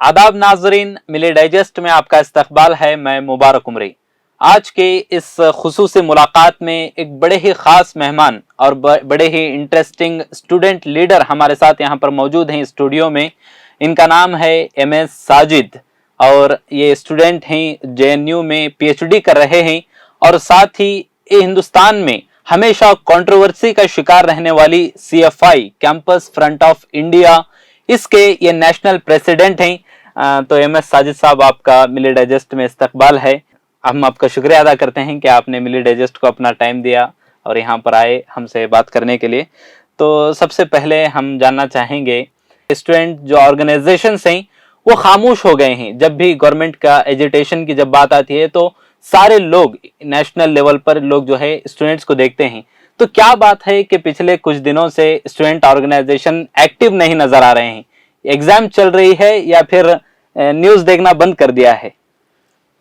आदाब नाजरीन, मिले डाइजेस्ट में आपका इस्तकबाल है। मैं मुबारक उमरी। आज के इस खुसूसी मुलाकात में एक बड़े ही ख़ास मेहमान और बड़े ही इंटरेस्टिंग स्टूडेंट लीडर हमारे साथ यहाँ पर मौजूद हैं स्टूडियो में। इनका नाम है MS साजिद और ये स्टूडेंट हैं, JNU में PhD कर रहे हैं और साथ ही ये हिंदुस्तान में हमेशा कंट्रोवर्सी का शिकार रहने वाली CFI campus front of India, इसके ये नेशनल प्रेसिडेंट हैं। तो MS साजिद साहब, आपका मिली डाइजेस्ट में इस्तकबाल है। हम आपका शुक्रिया अदा करते हैं कि आपने मिली डाइजेस्ट को अपना टाइम दिया और यहाँ पर आए हमसे बात करने के लिए। तो सबसे पहले हम जानना चाहेंगे, स्टूडेंट जो ऑर्गेनाइजेशंस हैं वो खामोश हो गए हैं। जब भी गवर्नमेंट का एजुटेशन की जब बात आती है तो सारे लोग नेशनल लेवल पर लोग जो है स्टूडेंट्स को देखते हैं। तो क्या बात है कि पिछले कुछ दिनों से स्टूडेंट ऑर्गेनाइजेशन एक्टिव नहीं नजर आ रहे हैं? एग्जाम चल रही है या फिर न्यूज़ देखना बंद कर दिया है?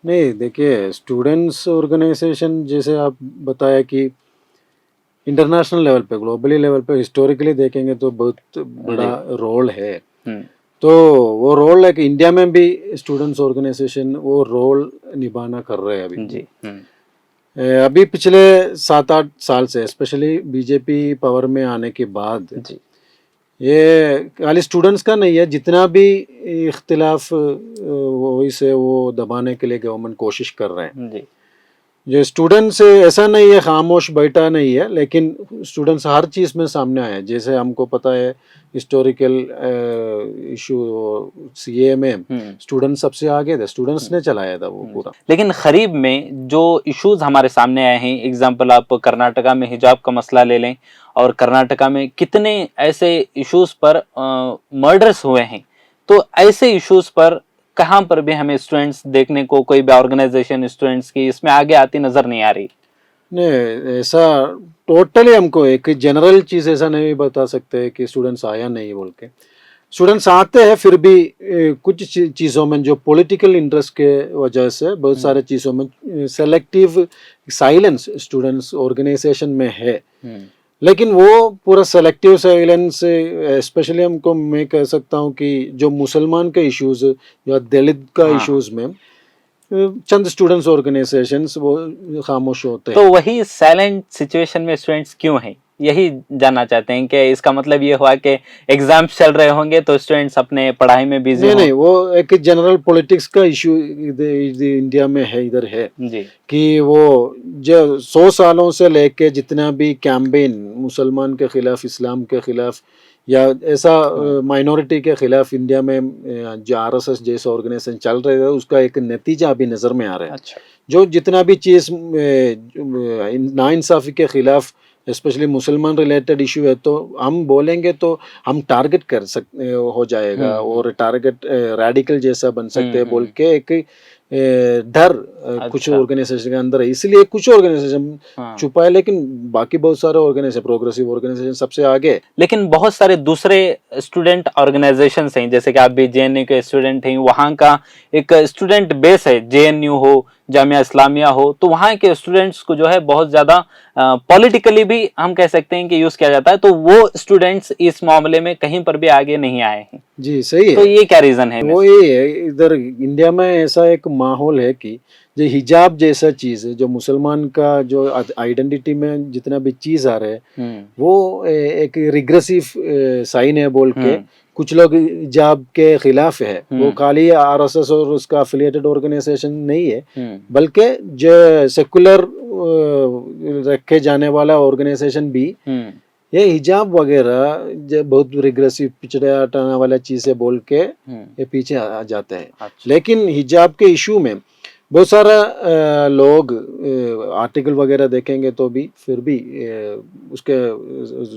नहीं, देखिए, स्टूडेंट्स ऑर्गेनाइजेशन जैसे आप बताया कि इंटरनेशनल लेवल पे, ग्लोबली लेवल पे हिस्टोरिकली देखेंगे तो बहुत बड़ा रोल है। तो वो रोल है कि इंडिया में भी स्टूडेंट्स ऑर्गेनाइजेशन वो रोल निभाना कर रहे हैं अभी जी। अभी पिछले 7-8 साल से, स्पेशली बीजेपी पावर में आने के बाद जी। ये खाली स्टूडेंट्स का नहीं है, जितना भी इख्तिलाफ वॉइस है वो दबाने के लिए गवर्नमेंट कोशिश कर रहे हैं। जी। जो स्टूडेंट्स ऐसा नहीं है खामोश बैठा नहीं है, लेकिन स्टूडेंट्स हर चीज़ में सामने आए हैं। जैसे हमको पता है हिस्टोरिकल इशू CA में स्टूडेंट सबसे आगे थे, स्टूडेंट्स ने चलाया था वो पूरा। लेकिन खरीब में जो इश्यूज हमारे सामने आए हैं, एग्जांपल आप कर्नाटका में हिजाब का मसला ले लें और कर्नाटका में कितने ऐसे इश्यूज पर मर्डर्स हुए हैं। तो ऐसे इश्यूज पर कहाँ पर भी हमें स्टूडेंट्स देखने को, कोई भी ऑर्गेनाइजेशन स्टूडेंट्स की इसमें आगे आती नजर नहीं आ रही। नहीं, ऐसा टोटली हमको एक जनरल चीज़ ऐसा नहीं बता सकते कि स्टूडेंट्स आया नहीं बोल के। स्टूडेंट्स आते हैं, फिर भी कुछ चीज़ों में जो पॉलिटिकल इंटरेस्ट के वजह से बहुत सारे चीज़ों में सेलेक्टिव साइलेंस स्टूडेंट्स ऑर्गेनाइजेशन में है। लेकिन वो पूरा सेलेक्टिव साइलेंस, स्पेशली हमको मैं कह सकता हूँ कि जो मुसलमान के इश्यूज या दलित का इश्यूज में चंद स्टूडेंट्स ऑर्गेनाइजेशंस वो खामोश होते हैं। तो वही साइलेंट सिचुएशन में स्टूडेंट्स क्यों हैं, यही जानना चाहते हैं। कि इसका मतलब ये हुआ कि एग्जाम्स चल रहे होंगे तो स्टूडेंट्स अपने पढ़ाई में बिजी नहीं नहीं, वो एक जनरल पॉलिटिक्स का इशू इंडिया में है, इधर है जी। कि वो जो 100 सालों से लेके जितना भी कैंपेन मुसलमान के खिलाफ, इस्लाम के खिलाफ या ऐसा माइनॉरिटी के खिलाफ इंडिया में जो RSS जैसा ऑर्गेनाइजेशन चल रहे थे, उसका एक नतीजा अभी नज़र में आ रहा है। अच्छा। जो जितना भी चीज़ नाइंसाफ़ी के खिलाफ, स्पेशली मुसलमान रिलेटेड इशू है, तो हम बोलेंगे तो हम टारगेट कर सकते हो जाएगा और टारगेट रेडिकल जैसा बन सकते हैं बोल के एक डर कुछ ऑर्गेनाइजेशन के अंदर है। इसलिए कुछ ऑर्गेनाइजेशन छुपा है, लेकिन बाकी बहुत सारे ऑर्गेनाइजेशन, प्रोग्रेसिव ऑर्गेनाइजेशन सबसे आगे। लेकिन बहुत सारे दूसरे स्टूडेंट ऑर्गेनाइजेशंस हैं, जैसे कि आप भी JNU के स्टूडेंट हैं, वहाँ का एक स्टूडेंट बेस है। JNU हो, जामिया इस्लामिया हो, तो वहाँ के स्टूडेंट्स को जो है बहुत ज़्यादा पॉलिटिकली भी हम कह सकते हैं कि यूज़ किया जाता है। तो वो स्टूडेंट्स इस मामले में कहीं पर भी आगे नहीं आए हैं। जी सही है। तो ये क्या रीज़न है? वो ये है, इधर इंडिया में ऐसा एक माहौल है कि जो हिजाब जैसा चीज़ है, जो मुसलमान का जो आइडेंटिटी में जितना भी चीज़ आ रहा है, वो एक रिग्रेसिव साइन है बोल के कुछ लोग हिजाब के खिलाफ है। वो खाली RSS और उसका अफिलिएटेड ऑर्गेनाइजेशन नहीं है, बल्कि जो सेकुलर रखे जाने वाला ऑर्गेनाइजेशन भी ये हिजाब वगैरह जो बहुत रिग्रेसिव, पिछड़े हटाने वाला चीज़ें बोल के ये पीछे आ जाते हैं। अच्छा। लेकिन हिजाब के इशू में बहुत सारा लोग आर्टिकल वगैरह देखेंगे तो भी फिर भी उसके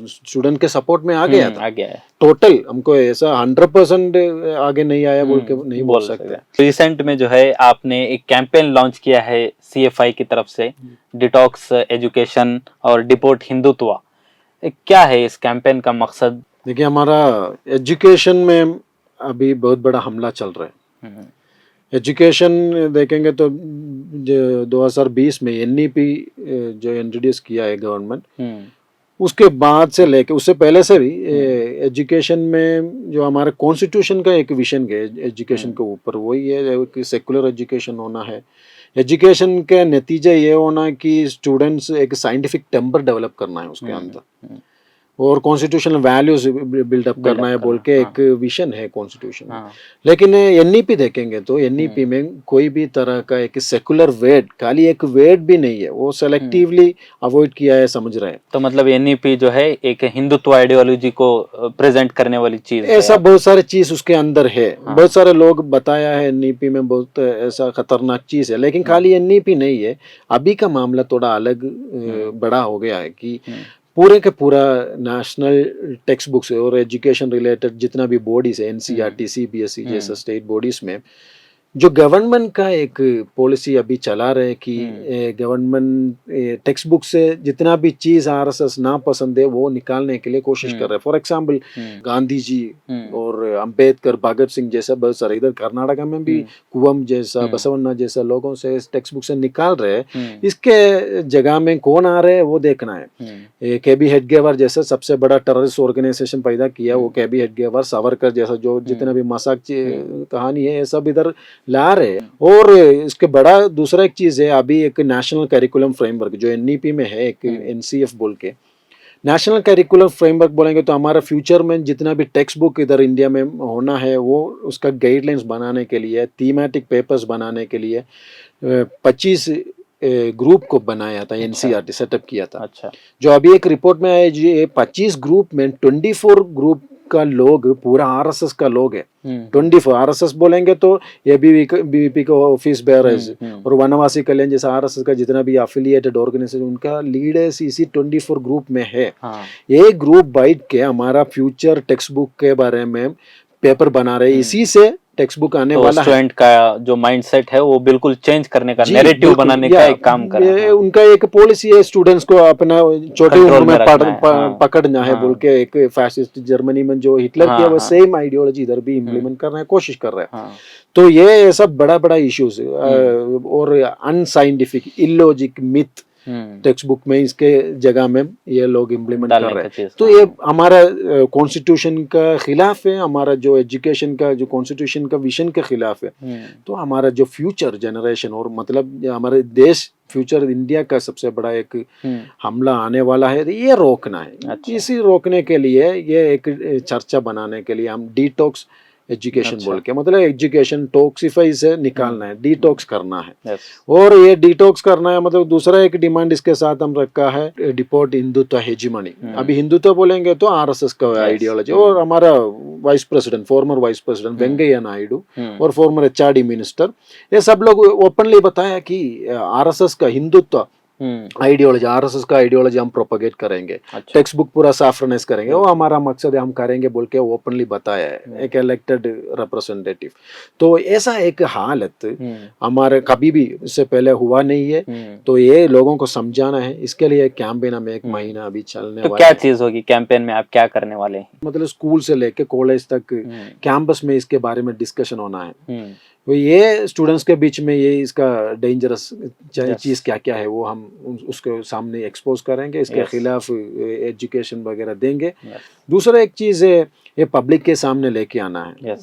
स्टूडेंट के सपोर्ट में आ गया था। आ गया है। टोटल हमको ऐसा 100% आगे नहीं आया बोल के नहीं बोल सकते। रिसेंट में जो है आपने एक कैंपेन लॉन्च किया है CFI की तरफ से, डिटॉक्स एजुकेशन और डिपोर्ट हिंदुत्व। क्या है इस कैंपेन का मकसद? देखिए, हमारा एजुकेशन में अभी बहुत बड़ा हमला चल रहा है। एजुकेशन देखेंगे तो जो 2020 में NEP जो इंट्रोड्यूस किया है गवर्नमेंट, उसके बाद से लेके उससे पहले से भी एजुकेशन में जो हमारे कॉन्स्टिट्यूशन का एक विजन है एजुकेशन के ऊपर, वही है कि सेकुलर एजुकेशन होना है। एजुकेशन का नतीजा ये होना है कि स्टूडेंट्स एक साइंटिफिक टेम्पर डेवलप करना है उसके अंदर, और कॉन्स्टिट्यूशनल वैल्यूज बिल्डअप करना है बोल के एक विजन है कॉन्स्टिट्यूशन में। लेकिन एनईपी देखेंगे तो एनईपी में कोई भी तरह का एक सेकुलर वेट, खाली एक वेट भी नहीं है, वो सेलेक्टिवली अवॉइड किया है, समझ रहे हैं। तो मतलब एनईपी जो है एक हिंदुत्व आइडियोलॉजी को प्रेजेंट करने वाली चीज है। ऐसा बहुत सारे चीज उसके अंदर है। बहुत सारे लोग बताया है एनईपी में बहुत ऐसा खतरनाक चीज है, लेकिन खाली एनईपी नहीं है। अभी का मामला थोड़ा अलग बड़ा हो गया है कि पूरे के पूरा नेशनल टेक्स्ट बुक्स और एजुकेशन रिलेटेड जितना भी बॉडीज है, एनसीईआरटी, सीबीएसई जैसा स्टेट बॉडीज में जो गवर्नमेंट का एक पॉलिसी अभी चला रहे कि गवर्नमेंट टेक्स्ट बुक से जितना भी चीज आरएसएस ना पसंद है वो निकालने के लिए कोशिश कर रहे हैं। फॉर एग्जाम्पल गांधी जी और अंबेडकर, भगत सिंह जैसा बहुत सारे, इधर कर्नाटका में भी कुवम जैसा, बसवन्ना जैसा लोगों से इस टेक्स्ट बुक से निकाल रहे हैं। इसके जगह में कौन आ रहे हैं वो देखना है। केबी हेडगेवार जैसा सबसे बड़ा टेररिस्ट ऑर्गेनाइजेशन पैदा किया, वो केबी हेडगेवार, सावरकर जैसा जो जितना भी मजाक कहानी है ये सब इधर ला रहे। और इसके बड़ा दूसरा एक चीज है, अभी एक नेशनल करिकुलम फ्रेमवर्क जो एनईपी में है, एक एनसीएफ बोल के नेशनल करिकुलम फ्रेमवर्क बोलेंगे तो हमारा फ्यूचर में जितना भी टेक्स्ट बुक इधर इंडिया में होना है वो उसका गाइडलाइंस बनाने के लिए, थीमेटिक पेपर्स बनाने के लिए 25 ग्रुप को बनाया था। एनसीईआरटी सेटअप किया था। अच्छा। जो अभी एक रिपोर्ट में आया, ये 25 ग्रुप में 24 ग्रुप का लोग पूरा आरएसएस का लोग है। 24 आरएसएस बोलेंगे तो ये बीवीपी का ऑफिस बेयरर्स और वनवासी कल्याण जैसा आरएसएस का जितना भी एफिलिएटेड ऑर्गेनाइजेशन उनका लीडर्स इसी 24 ग्रुप में है। एक ग्रुप बैठ के हमारा फ्यूचर टेक्स्ट बुक के बारे में पेपर बना रहे, इसी से टेक्स्ट बुक आने वाला है। स्टूडेंट का जो माइंडसेट है वो बिल्कुल चेंज करने का, नैरेटिव बनाने का एक काम कर रहा है। उनका एक पॉलिसी है स्टूडेंट्स को अपना छोटे उम्र में पकड़ना है बोल के। एक फैसिस्ट जर्मनी में जो हिटलर किया वो सेम आइडियोलॉजी इधर भी इम्प्लीमेंट करने की कोशिश कर रहे हैं। तो ये सब बड़ा बड़ा इश्यूज और unscientific, illogic, myth text book में इसके जगह में ये लोग इम्प्लीमेंट कर रहे हैं। तो ये हमारा कॉन्स्टिट्यूशन का खिलाफ है, हमारा जो एजुकेशन का जो कॉन्स्टिट्यूशन का विजन के खिलाफ है। तो हमारा जो फ्यूचर जनरेशन और मतलब हमारे देश फ्यूचर इंडिया का सबसे बड़ा एक हमला आने वाला है, ये रोकना है। अच्छा। इसी रोकने के लिए ये एक चर्चा बनाने के लिए हम डिटॉक्स एजुकेशन बोल के, मतलब एजुकेशन टॉक्सिफाई से निकालना है, डिटॉक्स करना है। और ये डिटॉक्स करना है मतलब दूसरा एक डिमांड इसके साथ हम रखा है, डिपोर्ट हिंदुत्व हेजिमनी। अभी हिंदुत्व बोलेंगे तो आरएसएस का आइडियोलॉजी, और हमारा vice president, farmer vice president Venkaiah Naidu और फॉर्मर एचआरडी मिनिस्टर, ये सब लोग ओपनली बताया कि आरएसएस का हिंदुत्व आइडियोलॉजी, आरएसएस का आइडियोलॉजी हम प्रोपेगेट करेंगे। अच्छा। टेक्स्ट बुक पूरा साफ्रनेस करेंगे, वो हमारा मकसद है, हम करेंगे बोल के ओपनली बताया है एक इलेक्टेड रिप्रेजेंटेटिव। तो ऐसा एक हालत हमारे कभी भी इससे पहले हुआ नहीं है। तो ये लोगों को समझाना है, इसके लिए कैंपेन हमें 1 महीना अभी चलने वाला है। क्या चीज होगी कैंपेन में, आप क्या करने वाले हैं? मतलब स्कूल से लेके कॉलेज तक कैंपस में इसके बारे में डिस्कशन होना है। तो ये स्टूडेंट्स के बीच में ये इसका डेंजरस चीज क्या क्या है वो हम उसके सामने एक्सपोज करेंगे, इसके खिलाफ एजुकेशन वगैरह देंगे। दूसरा एक चीज है, ये पब्लिक के सामने लेके आना है।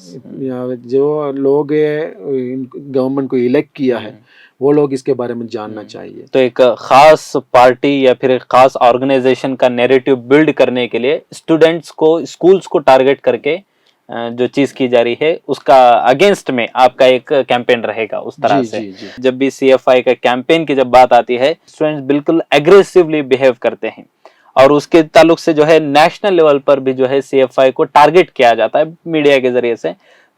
जो लोग गवर्नमेंट को इलेक्ट किया है वो लोग इसके बारे में जानना चाहिए। तो एक खास पार्टी या फिर एक खास ऑर्गेनाइजेशन का नैरेटिव बिल्ड करने के लिए स्टूडेंट्स को, स्कूल्स को टारगेट करके जो चीज की जा रही है उसका अगेंस्ट में आपका एक कैंपेन रहेगा उस तरह से। जब भी सीएफआई का कैंपेन की जब बात आती है, स्टूडेंट्स बिल्कुल एग्रेसिवली बिहेव करते हैं और उसके ताल्लुक से जो है नेशनल लेवल पर भी जो है सीएफआई को टारगेट किया जाता है मीडिया के जरिए से।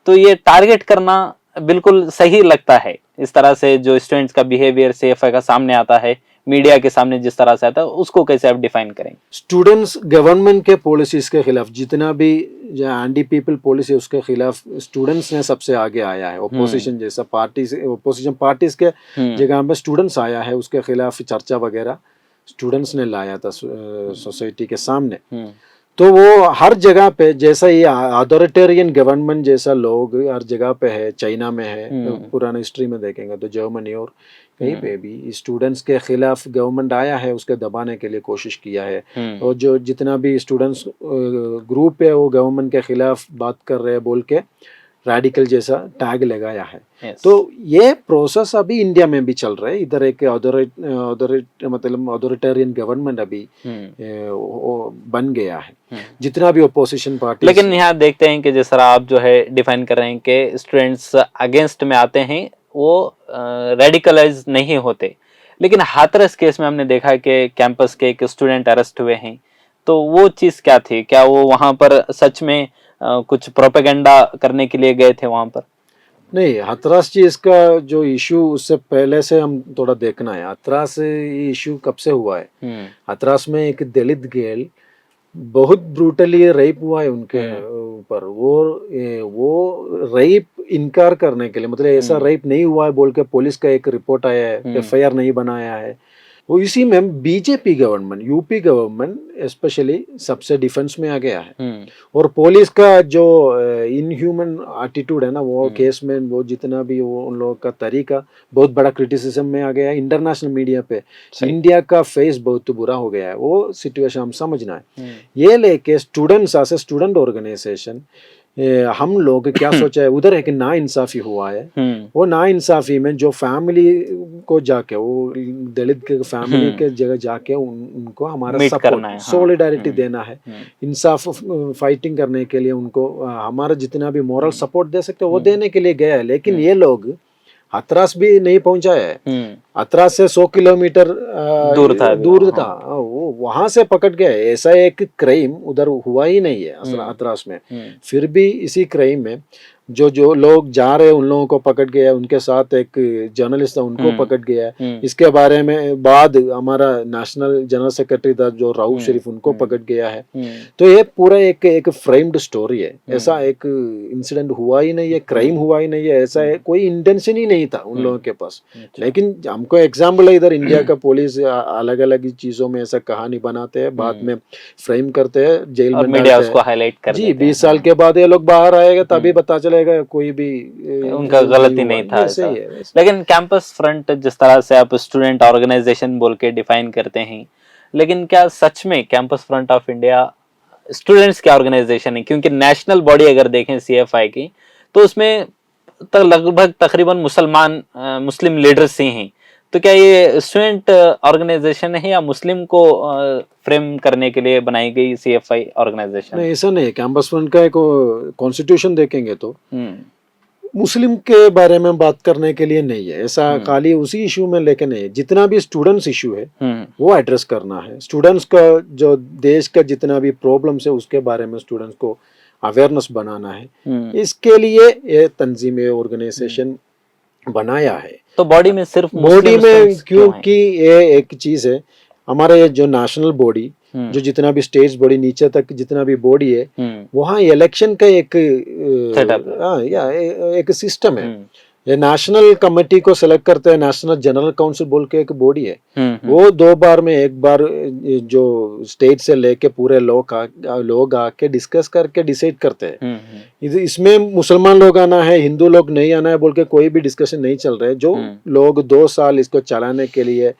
तो ये टारगेट करना बिल्कुल सही लगता है, इस तरह से जो स्टूडेंट्स का बिहेवियर सीएफआई का सामने आता है, मीडिया के सामने जिस तरह से आता है, उसको कैसे आप डिफाइन करेंगे? स्टूडेंट्स गवर्नमेंट के पॉलिसीज के खिलाफ, जितना भी एंटी पीपल पॉलिसी उसके खिलाफ स्टूडेंट्स ने सबसे आगे आया है। ओपोजिशन जैसा पार्टी से, ओपोजिशन पार्टीज के जगह में स्टूडेंट्स आया है, उसके खिलाफ चर्चा वगैरह स्टूडेंट्स ने लाया था सोसाइटी के सामने। तो वो हर जगह पे जैसा ये अथॉरिटेरियन गवर्नमेंट जैसा लोग हर जगह पे है, चाइना में है, पुराना हिस्ट्री में देखेंगे तो जर्मनी और कहीं पे भी स्टूडेंट्स के खिलाफ गवर्नमेंट आया है, उसके दबाने के लिए कोशिश किया है। और जो जितना भी स्टूडेंट्स ग्रुप है वो गवर्नमेंट के खिलाफ बात कर रहे हैं बोल के रेडिकल जैसा टैग लगाया है। तो ये प्रोसेस अभी इंडिया में भी चल रहा है। इधर एक मतलब अथॉरिटेरियन गवर्नमेंट अभी बन गया है, जितना भी ओपोजिशन पार्टी। लेकिन यहाँ देखते हैं कि जिस तरह आप जो है डिफाइन कर रहे हैं कि स्टूडेंट्स अगेंस्ट में आते हैं वो रेडिकलाइज नहीं होते, लेकिन हाथरस केस में हमने देखा कि कैंपस के एक स्टूडेंट अरेस्ट हुए हैं। तो वो चीज़ क्या थी? क्या वो वहाँ पर सच में कुछ प्रोपेगेंडा करने के लिए गए थे वहाँ पर? नहीं, हाथरस चीज का जो इशू उससे पहले से हम थोड़ा देखना है। हाथरस ये इशू कब से हुआ है? हाथरस में एक दलित गर्ल बहुत ब्रूटली रेप हुआ है उनके ऊपर। वो रेप इनकार करने के लिए, मतलब ऐसा रेप नहीं हुआ है बोल के पुलिस का एक रिपोर्ट आया है, एफआईआर नहीं बनाया है। वो इसी में BJP government, UP government specially सबसे डिफेंस में आ गया है। और पुलिस का जो इनह्यूमन एटीट्यूड है ना, वो केस में वो जितना भी वो उन लोगों का तरीका बहुत बड़ा क्रिटिसिज्म में आ गया है। इंटरनेशनल मीडिया पे इंडिया का फेस बहुत बुरा हो गया है। वो सिचुएशन हम समझना है। ये लेके students as a student organization हम लोग क्या सोचा है, उधर एक ना इंसाफी हुआ है। वो ना इंसाफी में जो फैमिली को जाके, वो दलित के फैमिली के जगह जाके उनको हमारा सपोर्ट, सोलिडारिटी देना है, इंसाफ फाइटिंग करने के लिए उनको हमारा जितना भी मॉरल सपोर्ट दे सकते वो देने के लिए गया है। लेकिन ये लोग हाथरस भी नहीं पहुंचा है। हाथरस से 100 किलोमीटर दूर था। वो वहां से पकड़ गए। ऐसा एक क्राइम उधर हुआ ही नहीं है हाथरस में। फिर भी इसी क्राइम में जो लोग जा रहे हैं उन लोगों को पकड़ गया है। उनके साथ एक जर्नलिस्ट था, उनको पकड़ गया है। इसके बारे में बाद हमारा नेशनल जनरल सेक्रेटरी था जो राउफ शरीफ, उनको पकड़ गया है। तो ये पूरा एक फ्रेम्ड स्टोरी है। ऐसा एक इंसिडेंट हुआ ही नहीं है, क्राइम हुआ ही नहीं है, ऐसा कोई इंटेंशन ही नहीं था उन लोगों के पास। लेकिन हमको एग्जाम्पल है, इधर इंडिया का पुलिस अलग अलग चीजों में ऐसा कहानी बनाते हैं, बाद में फ्रेम करते हैं, जेल में डालते हैं। जी, 20 साल के बाद ये लोग बाहर आएगा तभी पता चलेगा कोई भी उनका गलती नहीं था। सही है। लेकिन कैंपस फ्रंट जिस तरह से आप स्टूडेंट ऑर्गेनाइजेशन बोल के डिफाइन करते हैं, लेकिन क्या सच में campus front of India students की ऑर्गेनाइजेशन है? क्योंकि नेशनल बॉडी अगर देखें सीएफआई की, तो उसमें लगभग तकरीबन मुस्लिम लीडर्स ही हैं। तो क्या ये स्टूडेंट ऑर्गेनाइजेशन है या मुस्लिम को फ्रेम करने के लिए बनाई गई सीएफआई ऑर्गेनाइजेशन? नहीं, ऐसा नहीं है। कैंपस फ्रंट का एक कॉन्स्टिट्यूशन देखेंगे तो मुस्लिम के बारे में बात करने के लिए नहीं है। ऐसा खाली उसी इशू में लेके नहीं है। जितना भी स्टूडेंट्स इशू है वो एड्रेस करना है। स्टूडेंट्स का जो देश का जितना भी प्रॉब्लम्स है उसके बारे में स्टूडेंट्स को अवेयरनेस बनाना है। इसके लिए ये तंजीम ऑर्गेनाइजेशन बनाया है। तो बॉडी में सिर्फ बॉडी में, क्योंकि ये एक चीज है, हमारे ये जो नेशनल बॉडी, जो जितना भी स्टेट्स बॉडी नीचे तक जितना भी बॉडी है, वहाँ इलेक्शन का एक एक सिस्टम है। ये नेशनल कमेटी को सेलेक्ट करते हैं, नेशनल जनरल काउंसिल बोल के एक बॉडी है। वो 2 बार में एक बार जो स्टेट से लेके पूरे लोग आके डिस्कस करके डिसाइड करते हैं। इसमें मुसलमान लोग आना है, हिंदू लोग नहीं आना है बोल के कोई भी डिस्कशन नहीं चल रहा है। जो लोग 2 साल इसको चलाने के लिए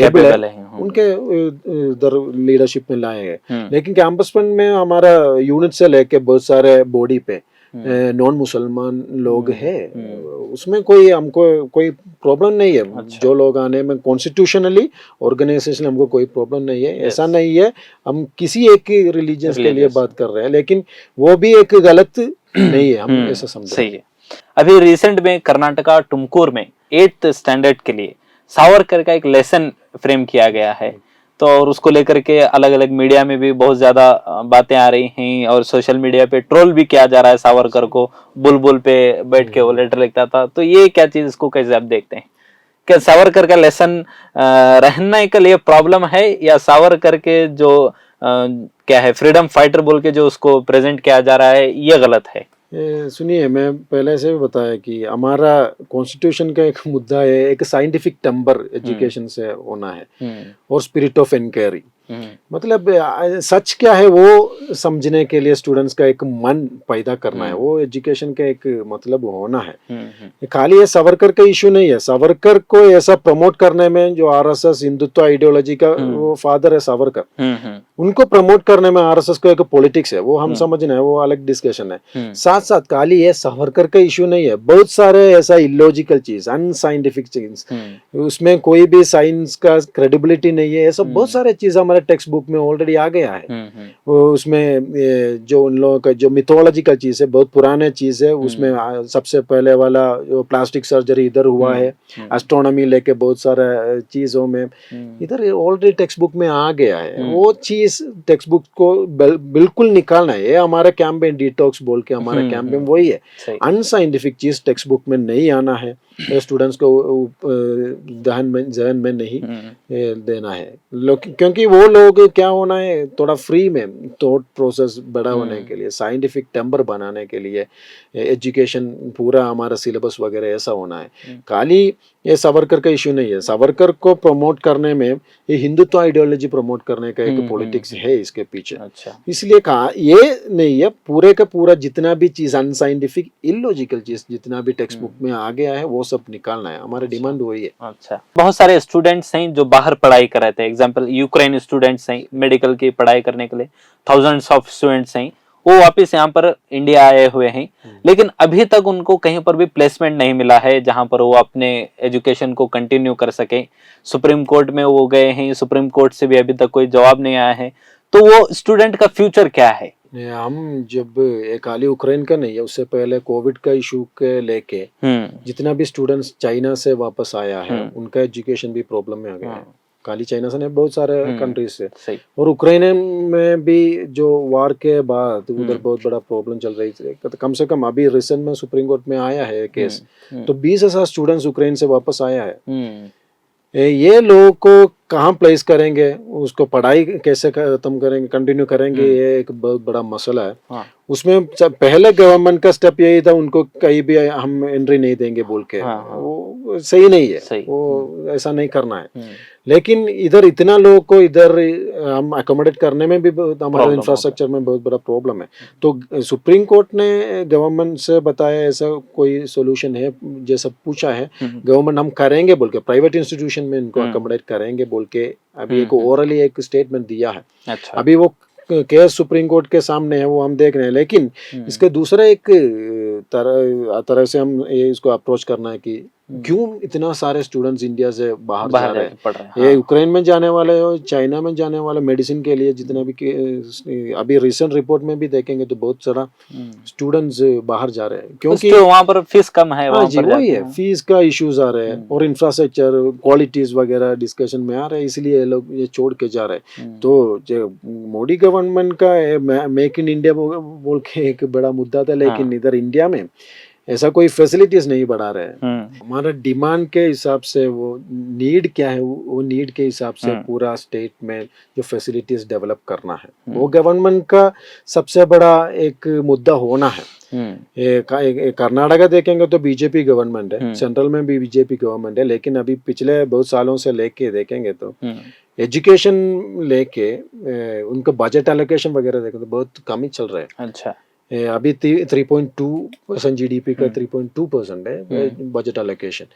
एबल है उनके उधर लीडरशिप में लाए हैं। लेकिन कैंपस फ्रंट में हमारा यूनिट से लेके बहुत सारे बॉडी पे नॉन मुसलमान लोग हैं। उसमें कोई हमको कोई प्रॉब्लम नहीं है। अच्छा। जो लोग आने में कॉन्स्टिट्यूशनली ऑर्गेनाइजेशन हमको कोई प्रॉब्लम नहीं है। ऐसा नहीं है हम किसी एक रिलीजियस के लिए बात कर रहे हैं, लेकिन वो भी एक गलत नहीं है, हम ऐसा समझते हैं। अभी रिसेंट में कर्नाटका टुमकुर में 8th स्टैंडर्ड के लिए सावरकर का एक लेसन फ्रेम किया गया है। तो और उसको लेकर के अलग अलग मीडिया में भी बहुत ज्यादा बातें आ रही हैं और सोशल मीडिया पे ट्रोल भी किया जा रहा है सावरकर को। बुलबुल पे बैठ के वो लेटर लिखता था। तो ये क्या चीज, इसको कैसे आप देखते हैं? क्या सावरकर का लेसन रहने के लिए प्रॉब्लम है, या सावरकर के जो क्या है फ्रीडम फाइटर बोल के जो उसको प्रेजेंट किया जा रहा है ये गलत है? सुनिए, मैं पहले से भी बताया कि हमारा कॉन्स्टिट्यूशन का एक मुद्दा है, एक साइंटिफिक टेम्पर एजुकेशन से होना है और स्पिरिट ऑफ इंक्वायरी। मतलब सच क्या है वो समझने के लिए स्टूडेंट्स का एक मन पैदा करना है, वो एजुकेशन का एक मतलब होना है। खाली ये सावरकर का इशू नहीं है, सावरकर को ऐसा प्रमोट करने में जो आरएसएस हिंदुत्व आइडियोलॉजी का वो फादर है सावरकर, उनको प्रमोट करने में आरएसएस को एक पॉलिटिक्स है, वो हम समझना है, वो अलग डिस्कशन है। साथ साथ खाली ये सावरकर का इशू नहीं है, बहुत सारे ऐसा इलॉजिकल चीज, अनसाइंटिफिक चीज, उसमें कोई भी साइंस का क्रेडिबिलिटी नहीं है, ऐसा बहुत सारे चीज हमारे टेक्स्ट बुक में ऑलरेडी आ गया है। वो उसमें जो उन लोगों का जो मिथोलॉजिकल चीज है, बहुत पुराने चीज है, उसमें सबसे पहले वाला जो प्लास्टिक सर्जरी इधर हुआ है, एस्ट्रोनॉमी लेके बहुत सारा चीजों में इधर ऑलरेडी टेक्स्ट बुक में आ गया है। वो चीज टेक्स्ट बुक को बिल्कुल निकालना है। ये हमारा कैंपेन डिटॉक्स बोल के हमारा कैंपेन वही है, अनसाइंटिफिक चीज टेक्स्ट बुक में नहीं आना है, स्टूडेंट्स को जहन में नहीं देना है। क्योंकि वो लोग क्या होना है, थोड़ा फ्री में थॉट प्रोसेस बड़ा होने के लिए, साइंटिफिक टेम्पर बनाने के लिए एजुकेशन पूरा हमारा सिलेबस वगैरह ऐसा होना है। खाली ये सावरकर का इश्यू नहीं है, सावरकर को प्रमोट करने में ये हिंदुत्व आइडियोलॉजी प्रमोट करने का एक पॉलिटिक्स है इसके पीछे। अच्छा। इसलिए कहा ये नहीं है, पूरे का पूरा जितना भी चीज अनसाइंटिफिक इलॉजिकल चीज जितना भी टेक्स्ट बुक में आ गया है वो सब निकालना है, हमारा डिमांड वही है। अच्छा, बहुत सारे स्टूडेंट्स हैं जो बाहर पढ़ाई कर रहे थे, एग्जाम्पल यूक्रेन स्टूडेंट्स हैं मेडिकल की पढ़ाई करने के लिए, थाउजेंड्स ऑफ स्टूडेंट्स हैं, वो वापस यहाँ पर इंडिया आए हुए हैं, लेकिन अभी तक उनको कहीं पर भी प्लेसमेंट नहीं मिला है जहां पर वो अपने एजुकेशन को कंटिन्यू कर सके। सुप्रीम कोर्ट में वो गए हैं, सुप्रीम कोर्ट से भी अभी तक कोई जवाब नहीं आया है, तो वो स्टूडेंट का फ्यूचर क्या है? हम जब खाली यूक्रेन का नहीं है, उससे पहले कोविड का इशू के लेके जितना भी स्टूडेंट्स चाइना से वापस आया है उनका एजुकेशन भी प्रॉब्लम में आ गया है। खाली चाइना से नहीं, बहुत सारे कंट्रीज से, और यूक्रेन में भी जो वार के बाद उधर बहुत बड़ा प्रॉब्लम चल रही थी। कम से कम अभी रिसेंट में सुप्रीम कोर्ट में आया है केस, तो 20,000 स्टूडेंट्स यूक्रेन से वापस आया है। ये लोगों को कहाँ प्लेस करेंगे, उसको पढ़ाई कैसे खत्म करेंगे, कंटिन्यू करेंगे, ये एक बहुत बड़ा मसला है। हाँ। उसमें पहले गवर्नमेंट का स्टेप यही था, उनको कहीं भी हम एंट्री नहीं देंगे बोल के। हाँ। वो सही नहीं है, वो ऐसा नहीं करना है। लेकिन इधर इतना लोगों को इधर हम अकोमोडेट करने में भी हमारे इंफ्रास्ट्रक्चर में बहुत बड़ा प्रॉब्लम है। तो सुप्रीम कोर्ट ने गवर्नमेंट से बताया ऐसा कोई सोल्यूशन है, जैसा पूछा है गवर्नमेंट, हम करेंगे बोल के, प्राइवेट इंस्टीट्यूशन में इनको अकोमोडेट करेंगे बोल के अभी एक ओरली एक स्टेटमेंट दिया है। अच्छा। अभी वो केस सुप्रीम कोर्ट के सामने है, वो हम देख रहे हैं। लेकिन इसके दूसरा एक तरह से हम ये इसको अप्रोच करना है कि क्यों इतना सारे स्टूडेंट्स इंडिया से बाहर जा रहे हैं। ये यूक्रेन में जाने वाले हो, चाइना में जाने वाले मेडिसिन के लिए, जितना भी अभी रिसेंट रिपोर्ट में भी देखेंगे तो बहुत सारा स्टूडेंट्स बाहर जा रहे हैं, क्योंकि वहाँ पर फीस कम है। हाँ जी, वही है, फीस का इश्यूज आ रहे हैं और इंफ्रास्ट्रक्चर क्वालिटीज वगैरह डिस्कशन में आ रहे हैं, इसलिए लोग ये छोड़ के जा रहे हैं। तो जो मोदी गवर्नमेंट का मेक इन इंडिया बोल के एक बड़ा मुद्दा था, लेकिन इधर इंडिया में ऐसा कोई फैसिलिटीज नहीं बढ़ा रहे हैं। हमारा डिमांड के हिसाब से, वो नीड क्या है, वो नीड के हिसाब से पूरा स्टेट में जो फैसिलिटीज डेवलप करना है, वो गवर्नमेंट का सबसे बड़ा एक मुद्दा होना है। कर्नाटका देखेंगे तो बीजेपी गवर्नमेंट है, सेंट्रल में भी बीजेपी गवर्नमेंट है, लेकिन अभी पिछले बहुत सालों से लेके देखेंगे तो एजुकेशन लेके उनका बजट एलोकेशन वगैरह देखें तो बहुत कम ही चल रहा है। अच्छा, अभी 3.2% जीडीपी का 3.2% है बजट एलोकेशन,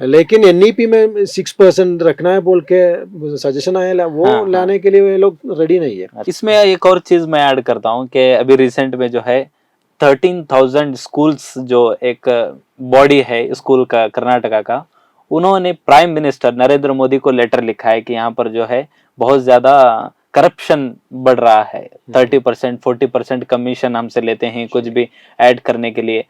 लेकिन एनईपी में 6% रखना है बोल के सजेशन आया, वो लाने के लिए ये लोग रेडी नहीं है। इसमें एक और चीज मैं ऐड करता हूँ कि अभी रिसेंट में जो है 13,000 स्कूल्स, जो एक बॉडी है स्कूल का कर्नाटका का, उन्होंने प्राइम मिनिस्टर नरेंद्र मोदी को लेटर लिखा है कि यहाँ पर जो है बहुत ज्यादा करप्शन बढ़ रहा है, 30% 40% कमीशन हमसे लेते हैं कुछ भी ऐड करने के लिए।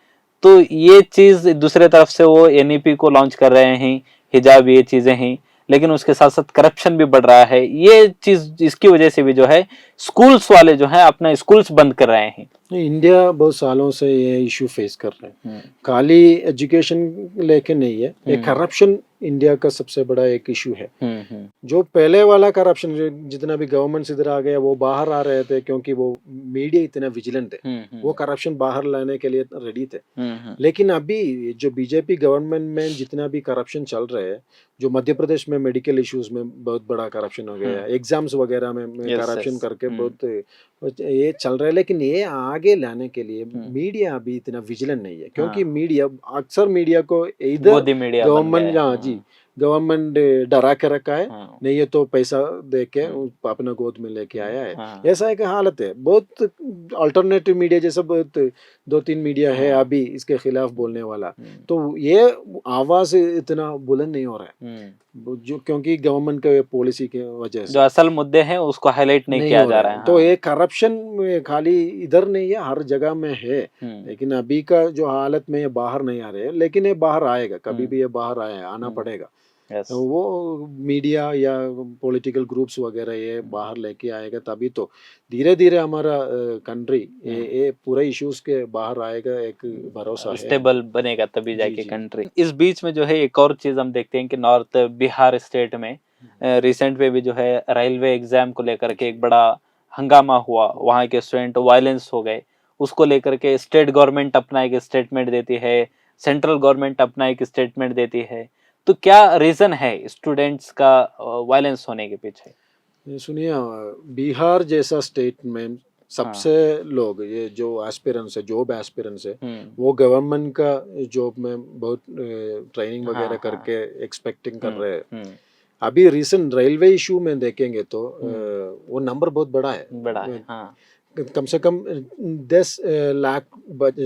तो ये चीज दूसरे तरफ से वो एनईपी को लॉन्च कर रहे हैं, हिजाब, ये चीजें हैं, लेकिन उसके साथ साथ करप्शन भी बढ़ रहा है। ये चीज, इसकी वजह से भी जो है स्कूल्स वाले जो है अपना स्कूल्स बंद कर रहे हैं। इंडिया बहुत सालों से ये इशू फेस कर रहे हैं, खाली एजुकेशन लेके नहीं है, ये करप्शन इंडिया का सबसे बड़ा एक इशू है। जो पहले वाला करप्शन, जो जितना भी गवर्नमेंट इधर आ गया वो बाहर आ रहे थे क्योंकि वो मीडिया इतना विजिलेंट है, वो करप्शन बाहर लाने के लिए रेडी थे। लेकिन अभी जो बीजेपी गवर्नमेंट में जितना भी करप्शन चल रहा है, जो मध्य प्रदेश में मेडिकल इश्यूज में बहुत बड़ा करप्शन हो गया है, एग्जाम्स वगैरह में करप्शन करके बहुत ये चल रहा है। लेकिन ये आगे लाने के लिए मीडिया अभी इतना विजिलेंट नहीं है, क्योंकि मीडिया अक्सर मीडिया को इधर गवर्नमेंट, हाँ जी, गवर्नमेंट डरा के रखा है, नहीं ये तो पैसा दे के अपना गोद में लेके आया है, ऐसा एक हालत है। बहुत अल्टरनेटिव मीडिया जैसा बहुत 2-3 मीडिया है अभी इसके खिलाफ बोलने वाला, तो ये आवाज इतना बुलंद नहीं हो रहा है, जो क्योंकि गवर्नमेंट के पॉलिसी के वजह से जो असल मुद्दे हैं उसको हाईलाइट नहीं किया जा रहा है। तो ये करप्शन खाली इधर नहीं है, हर जगह में है। लेकिन अभी का जो हालत में ये बाहर नहीं आ रहे हैं, लेकिन ये बाहर आएगा, कभी भी ये बाहर आना पड़ेगा। तो वो मीडिया या पॉलिटिकल ग्रुप्स वगैरह ये बाहर लेके आएगा, तभी तो धीरे धीरे हमारा कंट्री ये पूरे इश्यूज के बाहर आएगा, एक भरोसा है, स्टेबल बनेगा तभी जाके कंट्री। इस बीच में जो है एक और चीज हम देखते हैं कि नॉर्थ बिहार स्टेट में रिसेंट में भी जो है रेलवे एग्जाम को लेकर के एक बड़ा हंगामा हुआ, वहाँ के स्टूडेंट वायलेंस हो गए, उसको लेकर के स्टेट गवर्नमेंट अपना एक स्टेटमेंट देती है, सेंट्रल गवर्नमेंट अपना एक स्टेटमेंट देती है। तो क्या रीजन है स्टूडेंट्स का वायलेंस होने के पीछे? सुनिए, बिहार जैसा स्टेट में सबसे लोग ये जो एस्पिरेंट्स है, जॉब एस्पिरेंट्स है, वो गवर्नमेंट का जॉब में बहुत ट्रेनिंग वगैरह करके एक्सपेक्टिंग कर रहे हैं। अभी रिसेंट रेलवे इशू में देखेंगे तो वो नंबर बहुत बड़ा है, कम से कम 10 लाख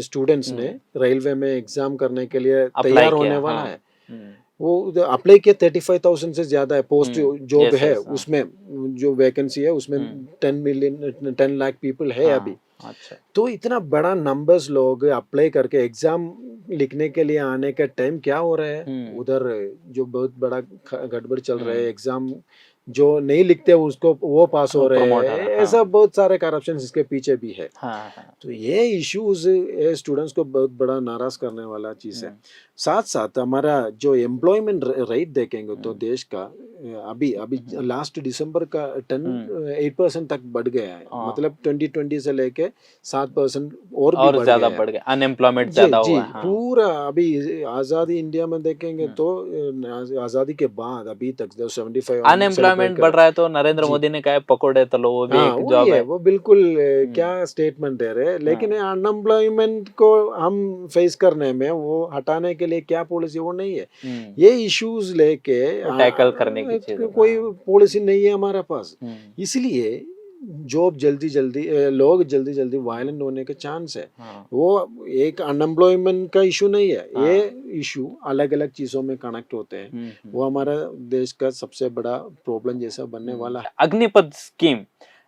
स्टूडेंट्स ने रेलवे में एग्जाम करने के लिए तैयार होने वाला है। वो अप्लाई किया 35,000 से ज्यादा है पोस्ट जॉब है, उसमें जो वैकेंसी है उसमें 10 लाख पीपल है अभी। अच्छा, तो इतना बड़ा नंबर्स लोग अप्लाई करके एग्जाम लिखने के लिए आने का टाइम क्या हो रहा है, उधर जो बहुत बड़ा गड़बड़ चल रहा है, एग्जाम जो नहीं लिखते उसको वो पास हो रहे हैं, ऐसा बहुत सारे करप्शन इसके पीछे भी है। तो ये इश्यूज स्टूडेंट्स को बहुत बड़ा नाराज करने वाला चीज है। साथ साथ हमारा जो एम्प्लॉयमेंट रेट देखेंगे तो देश का अभी लास्ट दिसंबर का 8% तक बढ़ गया है, मतलब 2020 से लेके 7% और भी ज्यादा बढ़ गया, अनएम्प्लॉयमेंट ज्यादा हुआ है। पूरा अभी आजादी इंडिया में देखेंगे तो आजादी के बाद अभी तक 75 अनएम्प्लॉयमेंट बढ़ रहा है। तो नरेंद्र मोदी ने कहा पकौड़े तलो, वो भी एक जॉब है, वो बिल्कुल क्या स्टेटमेंट दे रहे हैं। लेकिन अनएम्प्लॉयमेंट को हम फेस करने में, वो हटाने के लिए क्या पॉलिसी, वो नहीं है। ये इश्यूज लेके टैकल करने की चीज कोई पॉलिसी नहीं है हमारे पास, इसलिए जॉब लोग जल्दी जल्दी वायलेंट होने के चांस है। वो एक अनएम्प्लॉयमेंट का इशू नहीं है, ये इशू अलग अलग चीजों में कनेक्ट होते हैं। वो हमारा देश का सबसे बड़ा प्रॉब्लम जैसा बनने वाला है। अग्निपथ स्कीम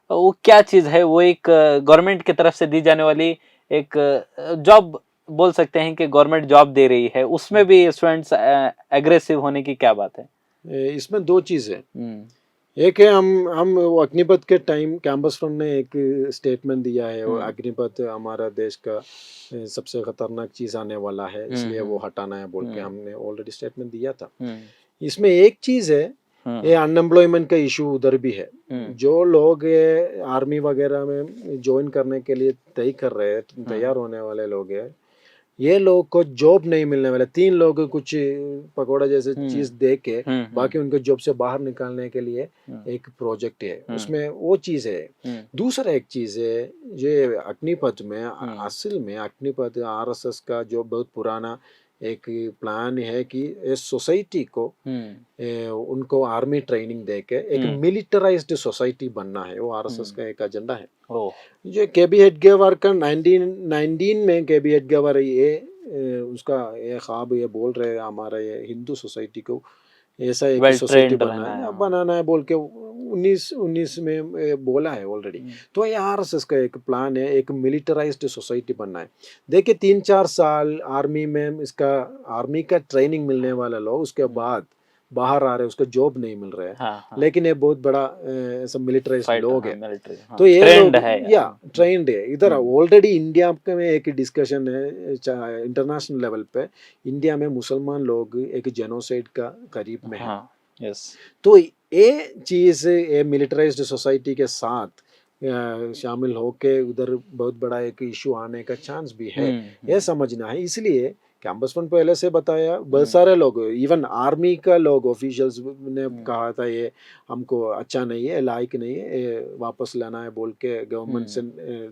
वो क्या चीज है? वो एक गवर्नमेंट की तरफ से दी जाने वाली एक जॉब बोल सकते हैं कि गवर्नमेंट जॉब दे रही है, उसमें भी स्टूडेंट्स एग्रेसिव होने की क्या बात है? इसमें दो चीज है। एक है हम अग्निपथ के टाइम कैंपस फ्रंट ने एक स्टेटमेंट दिया है, और अग्निपथ हमारा देश का सबसे खतरनाक चीज आने वाला है, इसलिए वो हटाना है बोल के हमने ऑलरेडी स्टेटमेंट दिया था। इसमें एक चीज है, ये अनएम्प्लॉयमेंट का इशू उधर भी है। जो लोग आर्मी वगैरह में ज्वाइन करने के लिए तैयार होने वाले लोग हैं, ये लोग को जॉब नहीं मिलने वाले। 3 लोग कुछ पकौड़ा जैसे चीज दे के बाकी उनको जॉब से बाहर निकालने के लिए एक प्रोजेक्ट है, उसमें वो चीज है। दूसरा एक चीज है, ये अग्निपथ में असल में अग्निपथ आरएसएस का जो बहुत पुराना एक प्लान है कि इस सोसाइटी को उनको आर्मी ट्रेनिंग देके एक मिलिटराइज्ड सोसाइटी बनना है, वो आरएसएस का एक एजेंडा है। जो केबी हेडगेवार का 1919 में केबी हेडगेवार ये उसका ये ख्वाब ये बोल रहे हैं, हमारा ये हिंदू सोसाइटी को ऐसा एक सोसाइटी बनाना है बोल के 1919 में बोला है ऑलरेडी। तो ये आरएसएस का एक प्लान है, एक मिलिटराइज्ड सोसाइटी बनना है। देखिए 3-4 साल आर्मी में आर्मी का ट्रेनिंग मिलने वाला लोग, उसके बाद बाहर आ रहे हैं, उसको जॉब नहीं मिल रहा है। हाँ। लेकिन ये बहुत बड़ा सब मिलिटराइज्ड लोग है, मिलिट्री, तो ये ट्रेंड लोग है या ट्रेंड है। इधर ऑलरेडी इंडिया में एक डिस्कशन है इंटरनेशनल लेवल पे, इंडिया में मुसलमान लोग एक जेनोसाइड का करीब में है। हाँ, यस। तो ये चीज ये मिलिटराइज्ड सोसाइटी के साथ शामिल होके उधर बहुत बड़ा एक इशू आने का चांस भी है, ये समझना है। इसलिए कैंपस फ्रंट पहले से बताया, बहुत सारे लोग, इवन आर्मी का लोग ऑफिशियल्स ने कहा था ये हमको अच्छा नहीं है, लायक नहीं है, ये वापस लाना है बोल के गवर्नमेंट से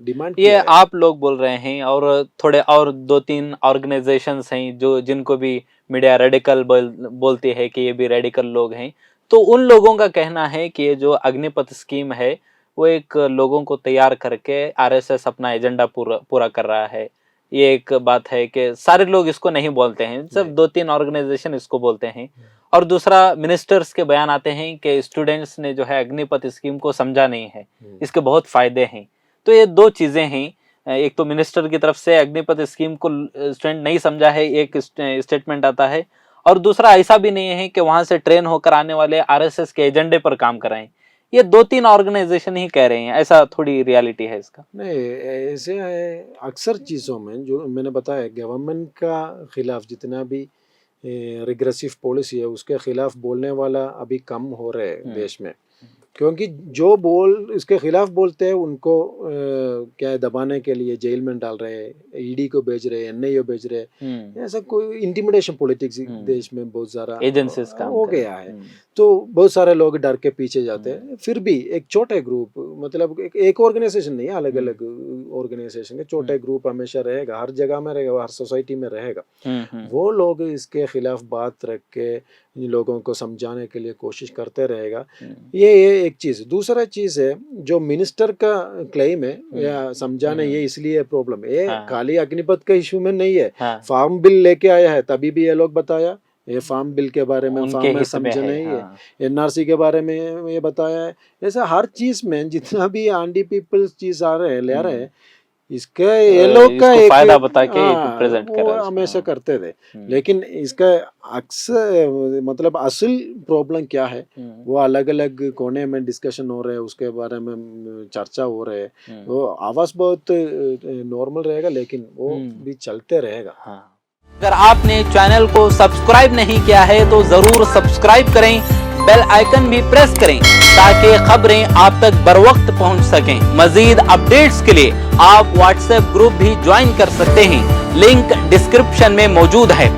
डिमांड ये किया है। आप लोग बोल रहे हैं और थोड़े और 2-3 ऑर्गेनाइजेशंस हैं जो जिनको भी मीडिया रेडिकल बोलती है कि ये भी रेडिकल लोग हैं। तो उन लोगों का कहना है कि ये जो अग्निपथ स्कीम है वो एक लोगों को तैयार करके आरएसएस अपना एजेंडा पूरा कर रहा है। ये एक बात है कि सारे लोग इसको नहीं बोलते हैं, सिर्फ 2-3 ऑर्गेनाइजेशन इसको बोलते हैं। और दूसरा, मिनिस्टर्स के बयान आते हैं कि स्टूडेंट्स ने जो है अग्निपथ स्कीम को समझा नहीं है, इसके बहुत फायदे हैं। तो ये दो चीजें हैं, एक तो मिनिस्टर की तरफ से अग्निपथ स्कीम को स्टूडेंट नहीं समझा है, एक स्टेटमेंट आता है, और दूसरा ऐसा भी नहीं है कि वहां से ट्रेन होकर आने वाले आरएसएस के एजेंडे पर काम कराएं। ये 2-3 ऑर्गेनाइजेशन ही कह रहे हैं, ऐसा थोड़ी रियलिटी है इसका। नहीं, ऐसे अक्सर चीज़ों में जो मैंने बताया, गवर्नमेंट का खिलाफ जितना भी रिग्रेसिव पॉलिसी है उसके खिलाफ बोलने वाला अभी कम हो रहे हैं देश में, क्योंकि जो इसके खिलाफ बोलते हैं उनको क्या है, दबाने के लिए जेल में डाल रहे हैं, ईडी को भेज रहे हैं, एनआईए भेज रहे हैं। ऐसा कोई इंटिमिडेशन पॉलिटिक्स देश में बहुत सारा एजेंसीज काम हो गया है। तो बहुत सारे लोग डर के पीछे जाते हैं। फिर भी एक छोटे ग्रुप, मतलब एक ऑर्गेनाइजेशन नहीं है, अलग अलग ऑर्गेनाइजेशन के छोटे ग्रुप हमेशा रहेगा, हर जगह में रहेगा, हर सोसाइटी में रहेगा। वो लोग इसके खिलाफ बात रख के लोगों को समझाने के लिए कोशिश करते रहेगा। ये एक चीज। दूसरा चीज है जो मिनिस्टर का क्लेम है या समझाने, ये इसलिए प्रॉब्लम है, ये खाली अग्निपथ का इशू में नहीं है। फार्म बिल लेके आया है तभी भी ये लोग बताया, ये फार्म बिल के बारे में फार्म में समझ नहीं है, एनआरसी के बारे में ये बताया है। ऐसा हर चीज में जितना भी आंडी पीपल्स चीज आ रहे हैं, ले रहे हैं, इसका ये लोग का एक फायदा बता के प्रेजेंट कर रहे हैं, हमेशा करते थे। लेकिन इसका अक्सर मतलब असल प्रॉब्लम क्या है वो अलग अलग कोने में डिस्कशन हो रहे हैं, उसके बारे में चर्चा हो रहे है। वो आवाज बहुत नॉर्मल रहेगा लेकिन वो भी चलते रहेगा। अगर आपने चैनल को सब्सक्राइब नहीं किया है तो जरूर सब्सक्राइब करें, बेल आइकन भी प्रेस करें ताकि खबरें आप तक बर वक्त पहुंच सकें। मजीद अपडेट्स के लिए आप व्हाट्सएप ग्रुप भी ज्वाइन कर सकते हैं, लिंक डिस्क्रिप्शन में मौजूद है।